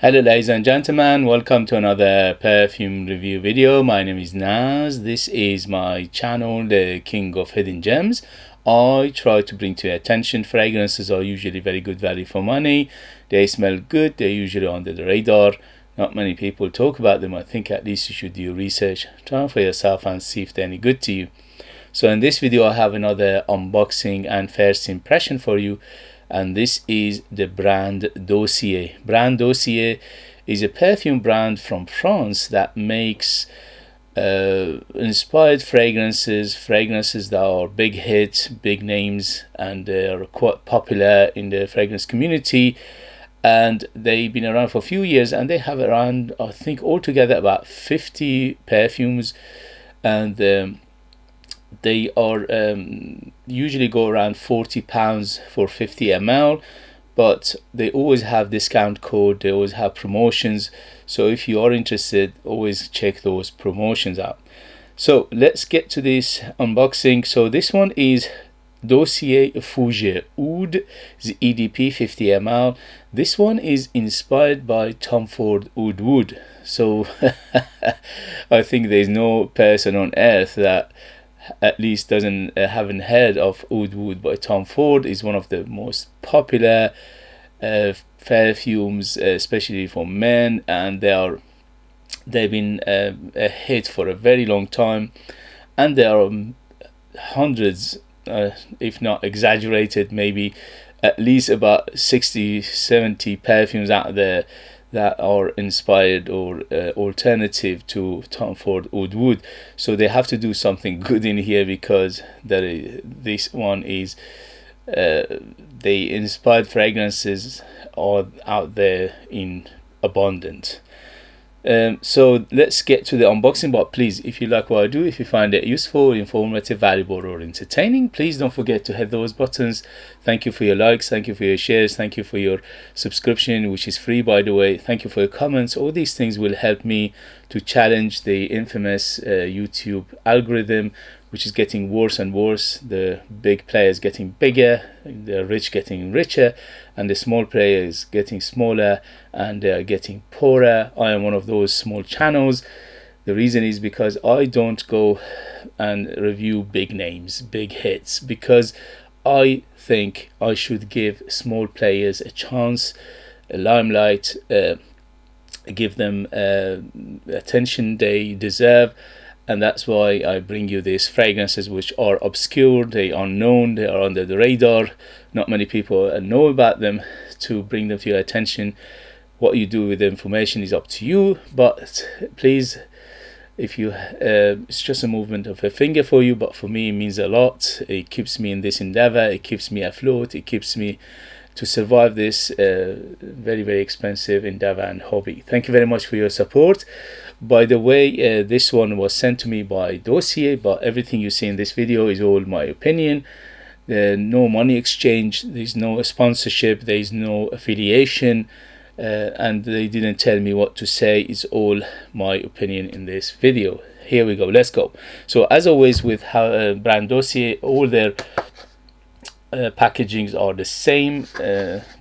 Hello ladies and gentlemen, welcome to another perfume review video. My name is Naz. This is my channel, the King of Hidden Gems. I try to bring to your attention fragrances are usually very good value for money. They smell good, they're usually under the radar. Not many people talk about them. I think at least you should do research, try for yourself and see if they're any good to you. So in this video I have another unboxing and first impression for you, and this is the brand Dossier. Brand Dossier is a perfume brand from France that makes inspired fragrances that are big hits, big names, and they are quite popular in the fragrance community. And they've been around for a few years, and they have around, I think altogether, about 50 perfumes, and they are usually go around £40 for 50 ml, but they always have discount code, they always have promotions. So if you are interested, always check those promotions out. So let's get to this unboxing. So this one is Dossier Fougere Oud EDP 50 ml. This one is inspired by Tom Ford Oud Wood. So I think there's no person on earth that at least haven't heard of Oud Wood by Tom Ford. Is one of the most popular perfumes, especially for men, and they've been a hit for a very long time, and there are hundreds, if not exaggerated, maybe at least about 60-70 perfumes out there that are inspired or alternative to Tom Ford Oud Wood. So they have to do something good in here, because this one is the inspired fragrances are out there in abundance. So let's get to the unboxing. But please, if you like what I do, if you find it useful, informative, valuable, or entertaining, please don't forget to hit those buttons. Thank you for your likes, thank you for your shares, thank you for your subscription, which is free by the way. Thank you for your comments. All these things will help me to challenge the infamous YouTube algorithm, which is getting worse and worse. The big players getting bigger, the rich getting richer, and the small players getting smaller, and they are getting poorer. I am one of those small channels. The reason is because I don't go and review big names, big hits, because I think I should give small players a chance, a limelight, give them attention they deserve. And that's why I bring you these fragrances which are obscure, they are unknown, they are under the radar. Not many people know about them, to bring them to your attention. What you do with the information is up to you, but please, if you it's just a movement of a finger for you, but for me it means a lot. It keeps me in this endeavor, it keeps me afloat, it keeps me to survive this very, very expensive endeavor and hobby. Thank you very much for your support. By the way, this one was sent to me by Dossier, but everything you see in this video is all my opinion. No money exchange, there's no sponsorship, there's no affiliation, and they didn't tell me what to say. It's all my opinion in this video. Here we go, let's go. So as always with brand Dossier, all their packagings are the same,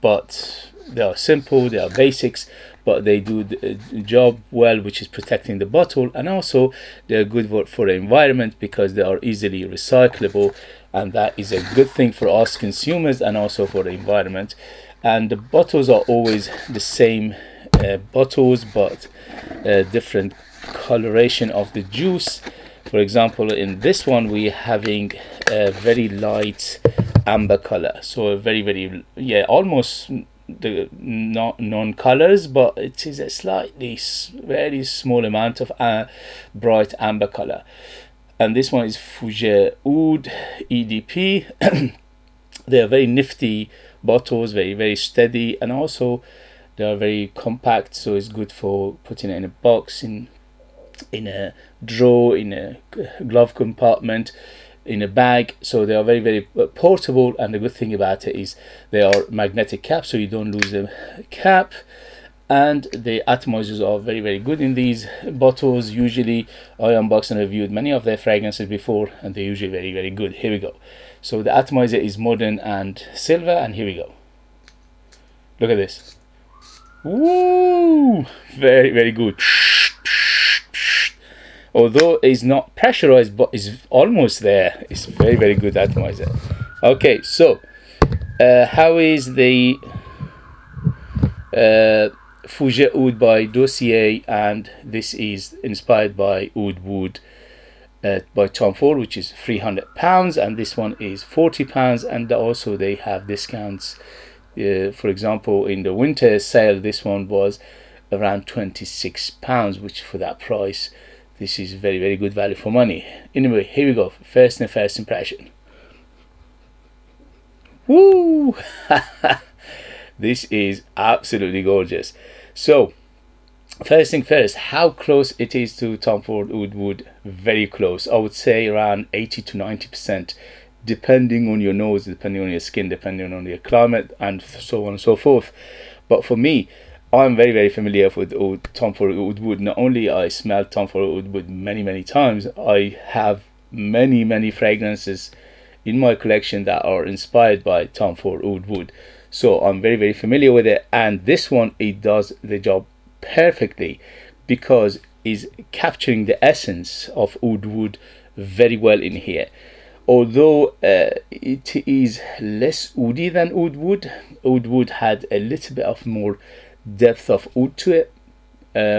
but they are simple, they are basics, but they do the job well, which is protecting the bottle, and also they're good for the environment because they are easily recyclable, and that is a good thing for us consumers and also for the environment. And the bottles are always the same bottles, but different coloration of the juice. For example, in this one we're having a very light amber color, so a very almost the non-colors, but it is a slightly very small amount of bright amber color. And this one is Fougère Oud EDP. They are very nifty bottles, very steady, and also they are very compact, so it's good for putting it in a box, in a drawer, in a glove compartment, in a bag. So they are very portable, and the good thing about it is they are magnetic caps, so you don't lose the cap. And the atomizers are very good in these bottles. Usually I unboxed and reviewed many of their fragrances before, and they're usually very good. Here we go. So the atomizer is modern and silver, and here we go. Look at this. Woo! very good. Although it's not pressurized, but it's almost there. It's very good atomizer. Okay, so how is the Fougère Oud by Dossier, and this is inspired by Oud Wood by Tom Ford, which is £300, and this one is £40, and also they have discounts. For example, in the winter sale, this one was around £26, which for that price, this is very good value for money. Anyway, here we go. First impression. Woo! This is absolutely gorgeous. So, first thing first, how close it is to Tom Ford Oud Wood? Very close. I would say around 80 to 90%, depending on your nose, depending on your skin, depending on your climate, and so on and so forth. But for me, I'm very familiar with Tom Ford Oud Wood. Not only I smelled Tom Ford Oud Wood many times, I have many fragrances in my collection that are inspired by Tom Ford Oud Wood. So I'm very familiar with it, and this one, it does the job perfectly because it's capturing the essence of Oud Wood very well in here. Although it is less woody than Oud Wood. Oud Wood had a little bit of more depth of oud to it,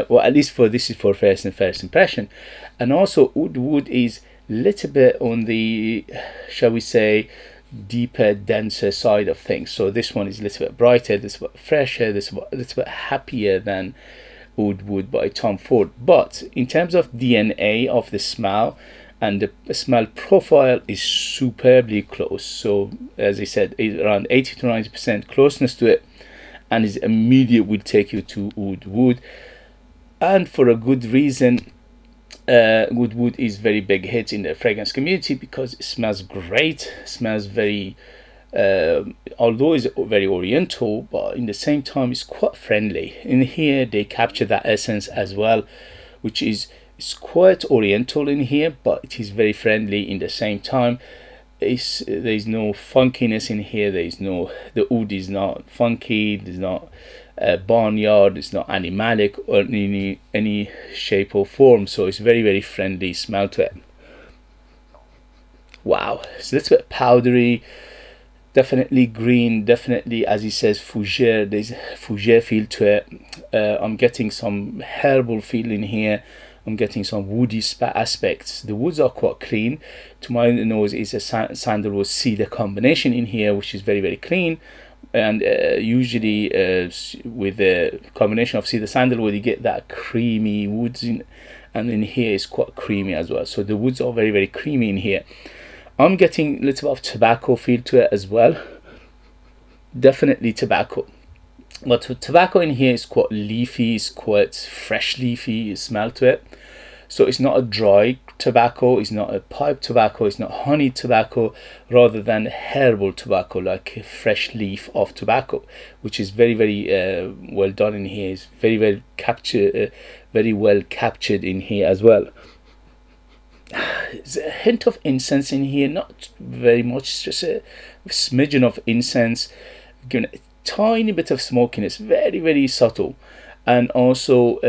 or at least for this is for first impression. And also Oud Wood is little bit on the, shall we say, deeper, denser side of things. So this one is a little bit brighter, this bit fresher, this one a little bit happier than Oud Wood by Tom Ford. But in terms of DNA of the smell and the smell profile is superbly close. So as I said, it's around 80 to 90% closeness to it, and is immediate will take you to Oud Wood, and for a good reason. Oud Wood is very big hit in the fragrance community because it smells great, smells very although it's very oriental, but in the same time it's quite friendly. In here they capture that essence as well, which is it's quite oriental in here, but it is very friendly in the same time. There's no funkiness in here. The oud is not funky, there's not barnyard, it's not animalic or in any shape or form. So it's very friendly smell to it. Wow, it's a little bit powdery, definitely green, definitely, as he says, fougère. There's fougère feel to it. I'm getting some herbal feel in here. I'm getting some woody aspects. The woods are quite clean. To my nose is a sandalwood cedar combination in here, which is very clean. And usually with the combination of cedar sandalwood, you get that creamy woods in, and in here is quite creamy as well. So the woods are very creamy in here. I'm getting a little bit of tobacco feel to it as well. Definitely tobacco. But tobacco in here is quite leafy, it's quite fresh leafy smell to it. So it's not a dry tobacco, it's not a pipe tobacco, it's not honey tobacco, rather than herbal tobacco, like a fresh leaf of tobacco, which is very well done in here. It's very well captured in here as well. There's a hint of incense in here, not very much, just a smidgen of incense, giving it a tiny bit of smokiness, very subtle, and also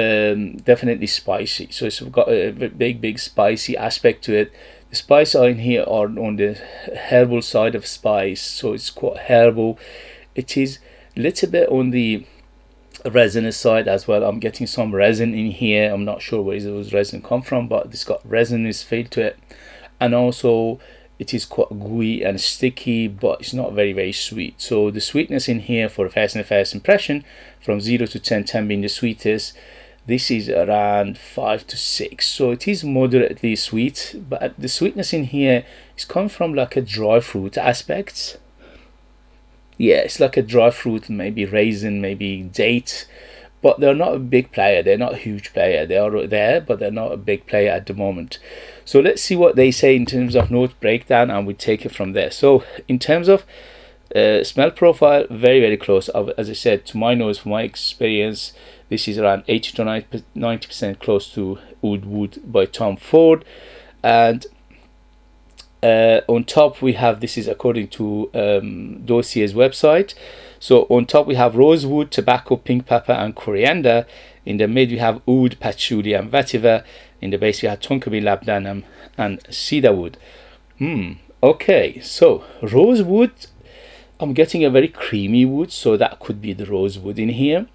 definitely spicy. So it's got a big spicy aspect to it. The spices in here are on the herbal side of spice, so it's quite herbal. It is a little bit on the resinous side as well. I'm getting some resin in here. I'm not sure where those resin come from, but it's got resinous feel to it. And also it is quite gooey and sticky, but it's not very sweet. So the sweetness in here for first impression, from 0 to 10, 10 being the sweetest, this is around 5 to 6. So it is moderately sweet, but the sweetness in here is coming from like a dry fruit aspect. Yeah, it's like a dry fruit, maybe raisin, maybe date, but they're not a big player. They're not a huge player. They are there, but they're not a big player at the moment. So let's see what they say in terms of note breakdown, and we take it from there. So in terms of smell profile, very close. As I said, to my nose, from my experience, this is around 80 to 90% close to Oud Wood by Tom Ford. And on top we have, this is according to Dossier's website, So on top we have rosewood, tobacco, pink pepper and coriander. In the mid we have oud, patchouli and vetiver. In the base we have tonka bean, labdanum and cedarwood. Okay, so rosewood, I'm getting a very creamy wood, so that could be the rosewood in here.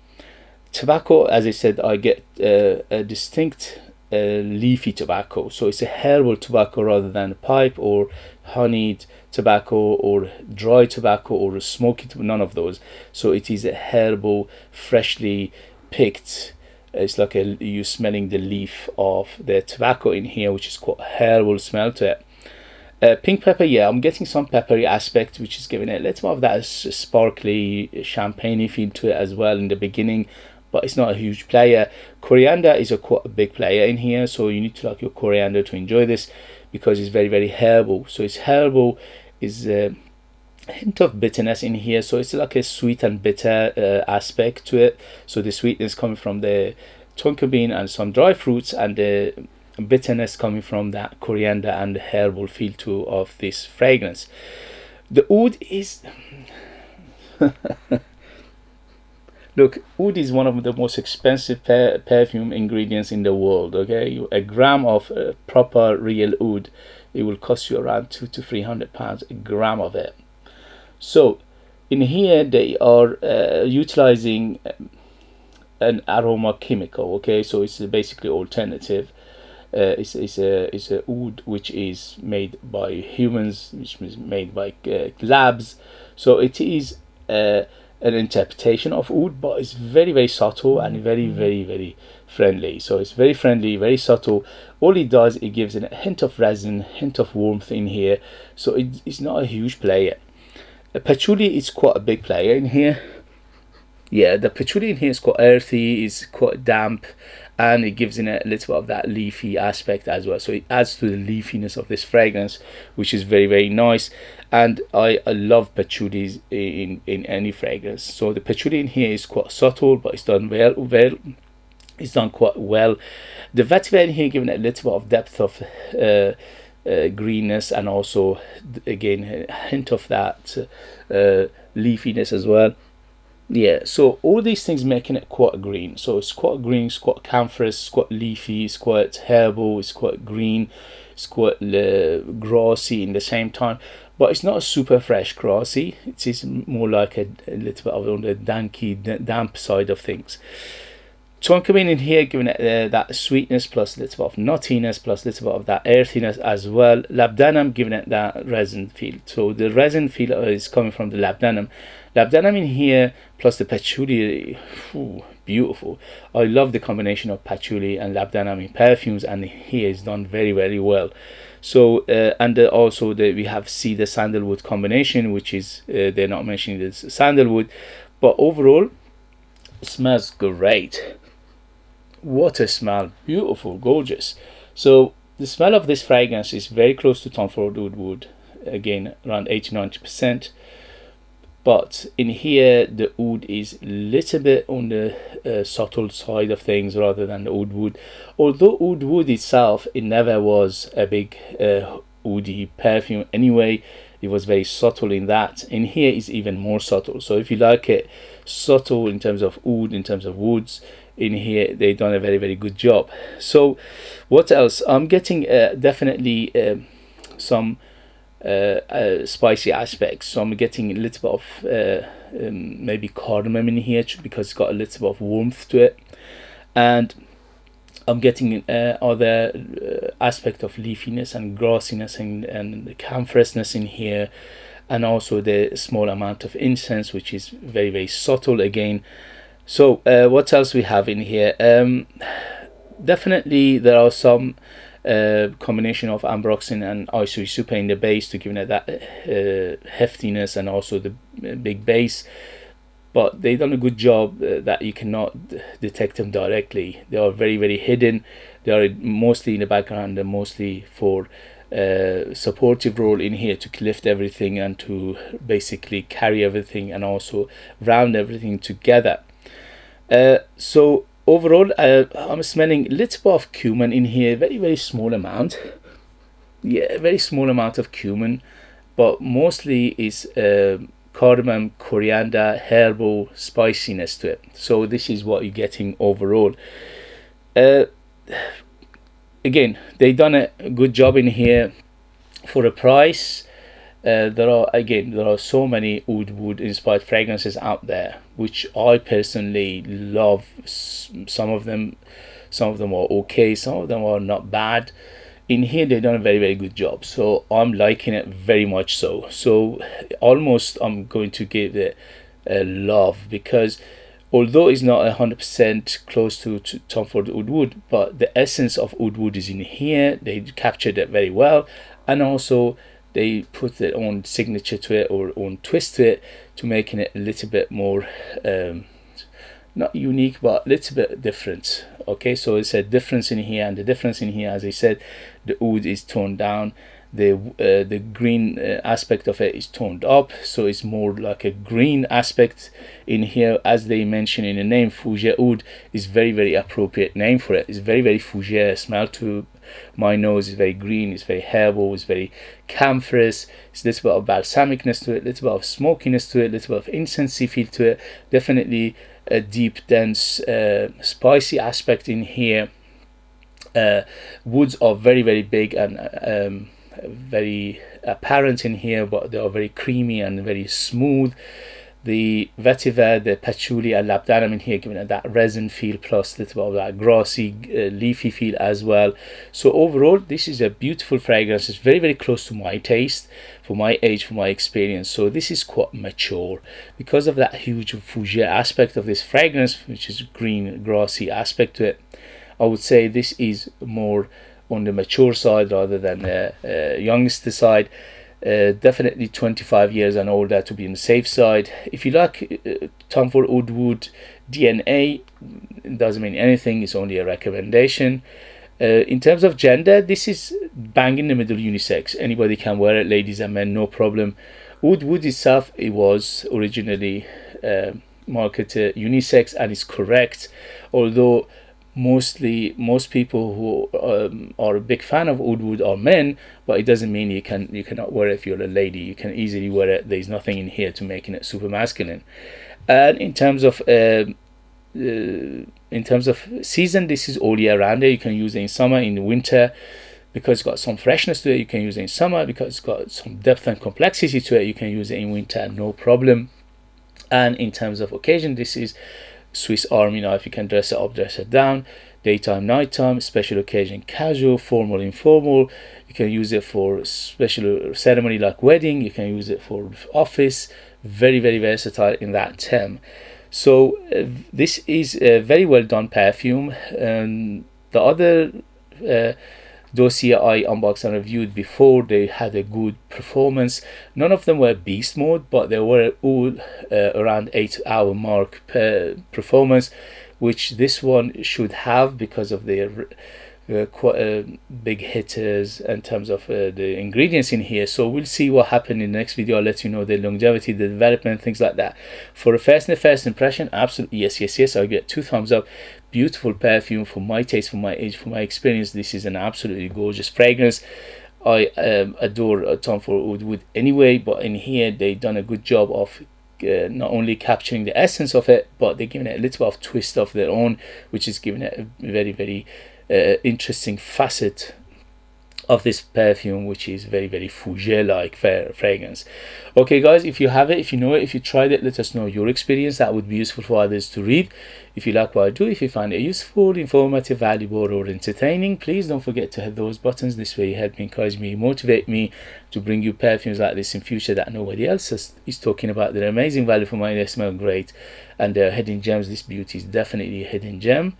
Tobacco, as I said, I get a distinct leafy tobacco, so it's a herbal tobacco rather than a pipe or honeyed tobacco or dry tobacco or a smoky none of those. So it is a herbal, freshly picked. It's like you smelling the leaf of the tobacco in here, which is quite herbal smell to it. Pink pepper, yeah, I'm getting some peppery aspect, which is giving it a little more of that sparkly, champagne feel to it as well in the beginning, but it's not a huge player. Coriander is quite a big player in here, so you need to like your coriander to enjoy this because it's very, very herbal. So it's herbal, is a hint of bitterness in here, so it's like a sweet and bitter aspect to it. So the sweetness coming from the tonka bean and some dry fruits, and the bitterness coming from that coriander and the herbal feel to of this fragrance. The oud is look, oud is one of the most expensive perfume ingredients in the world. Okay, a gram of proper real oud, it will cost you around £200 to £300 a gram of it. So in here they are utilizing an aroma chemical. Okay, so it's basically alternative. It's a oud which is made by humans, which is made by labs. So it is an interpretation of oud, but it's very, very subtle and very, very, very friendly. So it's very friendly, very subtle. All it does, it gives it a hint of resin, hint of warmth in here. So it's not a huge player. Patchouli is quite a big player in here. Yeah, the patchouli in here is quite earthy, is quite damp, and it gives in a little bit of that leafy aspect as well. So it adds to the leafiness of this fragrance, which is very, very nice. And I love patchoulis in any fragrance. So the patchouli in here is quite subtle, but it's done it's done quite well. The vetiver in here giving it a little bit of depth of greenness, and also again a hint of that leafiness as well. Yeah, so all these things making it quite green. So it's quite green, it's quite camphorous, it's quite leafy, it's quite herbal, it's quite green, it's quite grassy in the same time, but it's not a super fresh grassy. It is more like a little bit of on the damp side of things. Tonka bean in here giving it that sweetness plus a little bit of nuttiness plus a little bit of that earthiness as well. Labdanum giving it that resin feel. So the resin feel is coming from the labdanum. Labdanum in here plus the patchouli, beautiful. I love the combination of patchouli and labdanum in perfumes, and here is done very, very well. So and also we have cedar sandalwood combination, which is they're not mentioning this sandalwood, but overall it smells great. What a smell, beautiful, gorgeous. So the smell of this fragrance is very close to Tom Ford Oud Wood, again around 80-90%, but in here the oud is a little bit on the subtle side of things rather than the oud wood. Although oud wood itself, it never was a big oudy perfume anyway, it was very subtle in that. In here is even more subtle. So if you like it subtle in terms of oud, in terms of woods, in here they've done a very, very good job. So what else? I'm getting definitely some spicy aspects. So I'm getting a little bit of maybe cardamom in here because it's got a little bit of warmth to it, and I'm getting other aspect of leafiness and grassiness and the camphorousness in here, and also the small amount of incense, which is very, very subtle again. So what else we have in here? Definitely there are some combination of ambroxan and isoe super in the base to give it that heftiness and also the big base, but they've done a good job that you cannot detect them directly. They are very, very hidden. They are mostly in the background and mostly for supportive role in here to lift everything and to basically carry everything and also round everything together. So overall I'm smelling a little bit of cumin in here, very, very small amount. Yeah, very small amount of cumin, but mostly is cardamom, coriander, herbal spiciness to it. So this is what you're getting overall. Again, they done a good job in here for a price. There are so many oud inspired fragrances out there, which I personally love. Some of them are okay, some of them are not bad. In here they've done a very good job, so I'm liking it very much. So almost I'm going to give it a love, because although it's not 100% close to Tom Ford Oud Wood, but the essence of Oud Wood is in here. They captured it very well, and also they put their own signature to it, or own twist to it, to making it a little bit more not unique, but a little bit different. Okay, so it's a difference in here, and the difference in here, as I said, the oud is toned down, the green aspect of it is toned up, so it's more like a green aspect in here. As they mention in the name, Fougère Oud is very appropriate name for it. It's very fougère smell to my nose. Is very green, it's very herbal, it's very camphorous, it's a little bit of balsamicness to it, a little bit of smokiness to it, a little bit of incensey feel to it, definitely a deep, dense, spicy aspect in here. Woods are very big and very apparent in here, but they are very creamy and very smooth. The vetiver, the patchouli and labdanum in here, giving it that resin feel, plus a little bit of that grassy, leafy feel as well. So overall, this is a beautiful fragrance. It's very close to my taste, for my age, for my experience. So this is quite mature because of that huge fougère aspect of this fragrance, which is green, grassy aspect to it. I would say this is more on the mature side rather than the youngster side. Definitely 25 years and older to be on the safe side. If you like Tom Ford Oud Wood DNA, it doesn't mean anything, it's only a recommendation. In terms of gender, this is bang in the middle, unisex. Anybody can wear it, ladies and men, no problem. Oud Wood itself, it was originally marketed unisex, and it's correct, although most people who are a big fan of Oud Wood are men, but it doesn't mean you cannot wear it if you're a lady. You can easily wear it. There's nothing in here to making it super masculine. And in terms of season, this is all year round. You can use it in summer, in the winter, because it's got some freshness to it. You can use it in summer because it's got some depth and complexity to it. You can use it in winter, no problem. And in terms of occasion, this is Swiss Army knife. You can dress it up, dress it down, daytime, nighttime, special occasion, casual, formal, informal. You can use it for special ceremony like wedding. You can use it for office. Very versatile in that term. So this is a very well done perfume. And the other Dossier I unboxed and reviewed before, they had a good performance. None of them were beast mode, but they were all around 8-hour mark per performance, which this one should have because of their quite big hitters in terms of the ingredients in here. So we'll see what happened in the next video. I'll let you know the longevity, the development, things like that. For a first impression, absolutely yes. I get 2 thumbs up. Beautiful perfume for my taste, for my age, for my experience. This is an absolutely gorgeous fragrance. I adore Tom Ford Oud Wood anyway, but in here they've done a good job of not only capturing the essence of it, but they're giving it a little bit of twist of their own, which is giving it a very interesting facet of this perfume, which is very fougère like fragrance. Okay guys, if you have it, if you know it, if you tried it, let us know your experience. That would be useful for others to read. If you like what I do, if you find it useful, informative, valuable, or entertaining, please don't forget to hit those buttons. This way you help me, encourage me, motivate me to bring you perfumes like this in future that nobody else is talking about. They're amazing value for money, they smell great, and they're hidden gems. This beauty is definitely a hidden gem.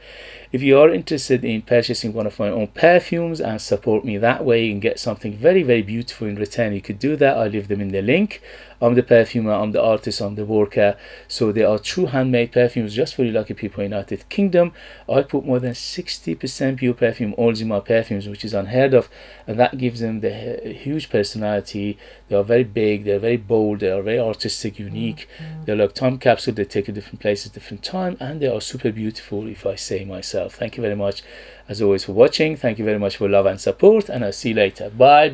If you are interested in purchasing one of my own perfumes and support me that way and get something very beautiful in return, you could do that. I'll leave them in the link. I'm the perfumer, I'm the artist, I'm the worker. So they are true handmade perfumes just for you lucky people in the United Kingdom. I put more than 60% pure perfume oils in my perfumes, which is unheard of, and that gives them the huge personality. They are very big, they're very bold, they are very artistic, unique. They're like time capsule. They take you different places, different time, and they are super beautiful, if I say myself. Thank you very much as always for watching. Thank you very much for love and support, and I'll see you later. Bye.